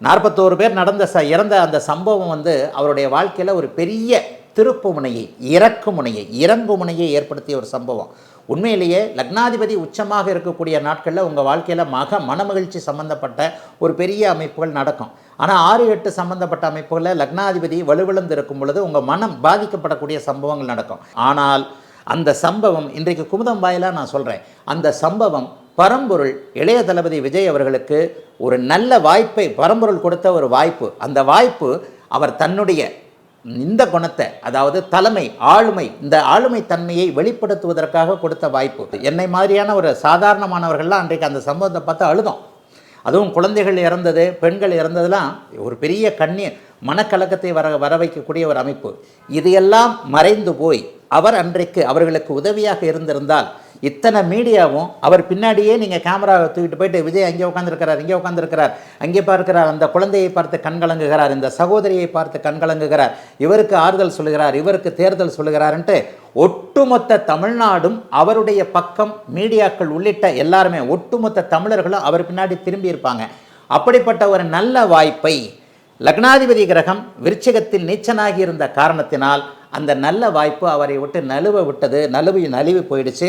41 பேர் இறந்த அந்த சம்பவம் வந்து அவருடைய வாழ்க்கையில் ஒரு பெரிய திருப்பு முனையை, இறங்கு முனையை ஏற்படுத்திய ஒரு சம்பவம். உண்மையிலேயே லக்னாதிபதி உச்சமாக இருக்கக்கூடிய நாட்களில் உங்கள் வாழ்க்கையில் மனமகிழ்ச்சி சம்பந்தப்பட்ட ஒரு பெரிய அமைப்புகள் நடக்கும். ஆனால் 6-8 சம்பந்தப்பட்ட அமைப்புகளில் லக்னாதிபதி வலுவிழந்து இருக்கும் பொழுது உங்கள் மனம் பாதிக்கப்படக்கூடிய சம்பவங்கள் நடக்கும். ஆனால் அந்த சம்பவம் இன்றைக்கு குமுதம் வாயிலாக நான் சொல்கிறேன், அந்த சம்பவம் பரம்பொருள் இளைய தளபதி விஜய் அவர்களுக்கு ஒரு நல்ல வாய்ப்பை பரம்பொருள் கொடுத்த ஒரு வாய்ப்பு. அந்த வாய்ப்பு அவர் தன்னுடைய இந்த குணத்தை, அதாவது தலைமை, ஆளுமை, இந்த ஆளுமை தன்மையை வெளிப்படுத்துவதற்காக கொடுத்த வாய்ப்பு. என்னை மாதிரியான ஒரு சாதாரணமானவர்கள்லாம் அன்றைக்கு அந்த சம்பவத்தை பார்த்து அழுதோம். அதுவும் குழந்தைகள் இறந்தது, பெண்கள் இறந்ததுலாம் ஒரு பெரிய மனக்கலக்கத்தை வர வைக்கக்கூடிய ஒரு அமைப்பு. இதையெல்லாம் மறைந்து போய் அவர் அன்றைக்கு அவர்களுக்கு உதவியாக இருந்திருந்தால் இத்தனை மீடியாவும் அவர் பின்னாடியே நீங்கள் கேமரா தூக்கிட்டு போயிட்டு விஜய் அங்கே உட்காந்துருக்கிறார், இங்கே உட்காந்துருக்கிறார், அங்கே பார்க்கிறார், அந்த குழந்தையை பார்த்து கண்கலங்குகிறார், இந்த சகோதரியை பார்த்து கண்கலங்குகிறார், இவருக்கு ஆறுதல் சொல்லுகிறார், இவருக்கு தேர்தல் சொல்லுகிறார்ன்ட்டு ஒட்டுமொத்த தமிழ்நாடும் அவருடைய பக்கம், மீடியாக்கள் உள்ளிட்ட எல்லாருமே, ஒட்டுமொத்த தமிழர்களும் அவர் பின்னாடி திரும்பி இருப்பாங்க. அப்படிப்பட்ட ஒரு நல்ல வாய்ப்பை லக்னாதிபதி கிரகம் விருச்சிகத்தில் நீச்சனாகி இருந்த காரணத்தினால் அந்த நல்ல வாய்ப்பு அவரை விட்டு நழுவி போயிடுச்சு.